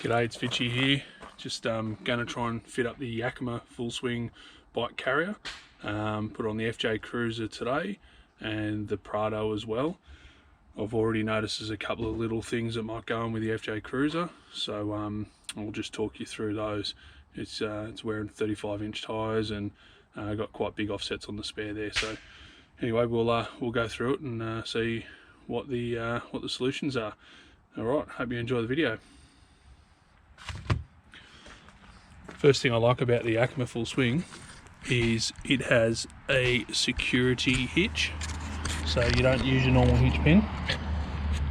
G'day, it's Fitchy here. Just going to try and fit up the Yakima Fullswing bike carrier. Put on the FJ Cruiser today and the Prado as well. I've already noticed there's a couple of little things that might go on with the FJ Cruiser, so I'll just talk you through those. It's wearing 35-inch tyres and got quite big offsets on the spare there. So anyway, we'll go through it and see what the solutions are. All right, hope you enjoy the video. First thing I like about the Yakima Fullswing is it has a security hitch, so you don't use your normal hitch pin.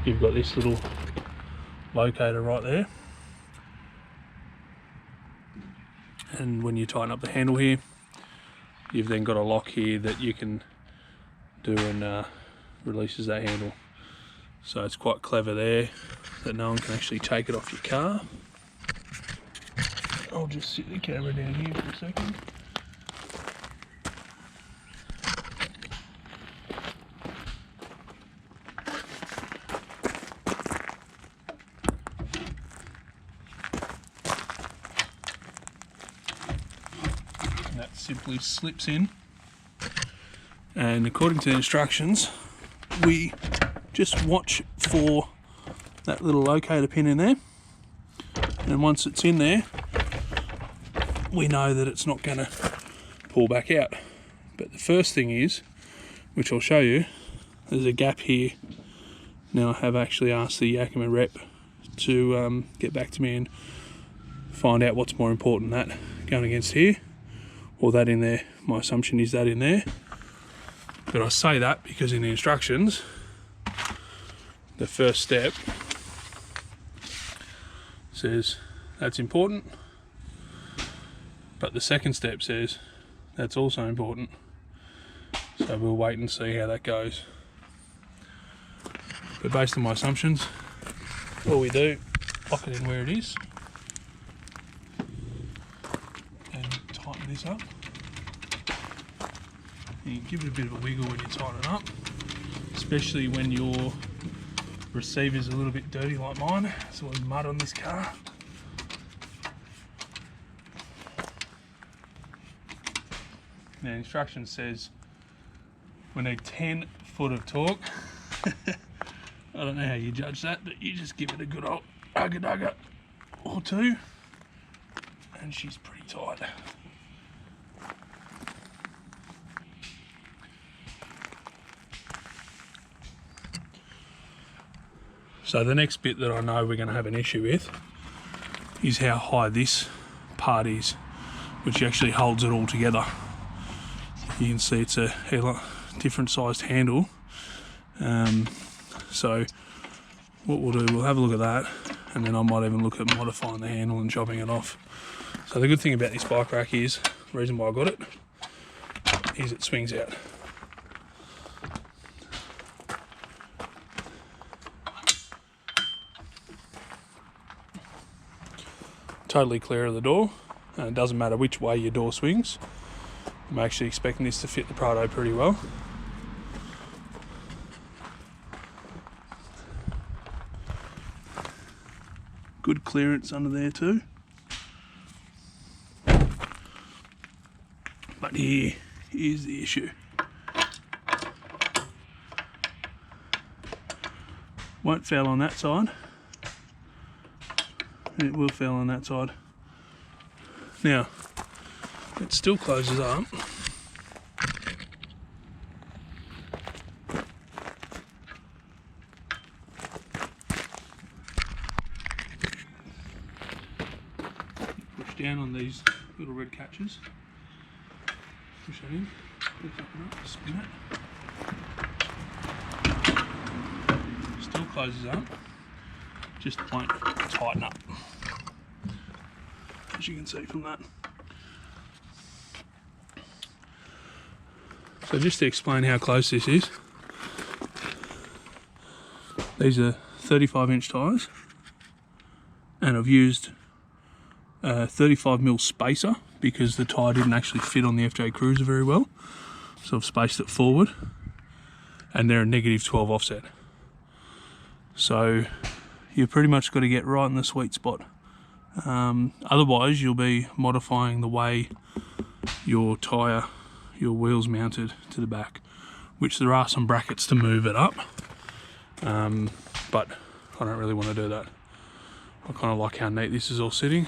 You've got this little locator right there, and when you tighten up the handle here, you've then got a lock here that you can do and releases that handle. So it's quite clever there that no one can actually take it off your car. I'll just sit the camera down here for a second. And that simply slips in. And according to the instructions, we just watch for that little locator pin in there. And once it's in there, we know that it's not going to pull back out. But the first thing is, which I'll show you, there's a gap here. Now I have actually asked the Yakima rep to get back to me and find out what's more important, that going against here or that in there. My assumption is that in there, but I say that because in the instructions, the first step says that's important, but the second step says that's also important. So we'll wait and see how that goes. But based on my assumptions, all we do, lock it in where it is and tighten this up. And you give it a bit of a wiggle when you tighten it up, especially when your receiver's a little bit dirty like mine. There's all mud on this car. Now, instruction says we need 10 foot of torque. I don't know how you judge that, but you just give it a good old ugga or two, and she's pretty tight. So the next bit that I know we're going to have an issue with is how high this part is, which actually holds it all together. You can see it's a different sized handle. So what we'll do, we'll have a look at that, and then I might even look at modifying the handle and chopping it off. So the good thing about this bike rack is, the reason why I got it, is it swings out. Totally clear of the door, and it doesn't matter which way your door swings. I'm actually expecting this to fit the Prado pretty well. Good clearance under there too. But here's the issue. Won't fail on that side. And it will fail on that side. Now, it still closes up. Push down on these little red catches. Push that in. Lift that one up, spin it. Still closes up. Just won't tighten up, as you can see from that. So just to explain how close this is, these are 35-inch tyres, and I've used a 35mm spacer because the tyre didn't actually fit on the FJ Cruiser very well, so I've spaced it forward, and they're a -12 offset. So you've pretty much got to get right in the sweet spot Otherwise you'll be modifying the way your wheel's mounted to the back, which there are some brackets to move it up, but I don't really want to do that. I kind of like how neat this is all sitting,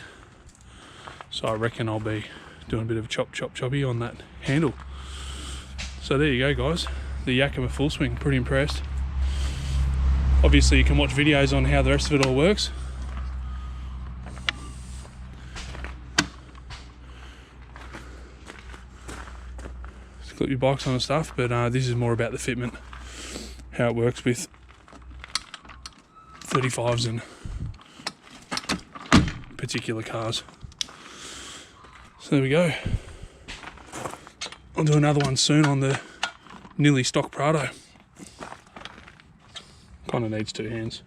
so I reckon I'll be doing a bit of choppy on that handle. So there you go guys, the Yakima Fullswing, pretty impressed. Obviously you can watch videos on how the rest of it all works. Just clip your bikes on and stuff, but this is more about the fitment, how it works with 35s and particular cars. So there we go. I'll do another one soon on the nearly stock Prado. Kind of needs two hands.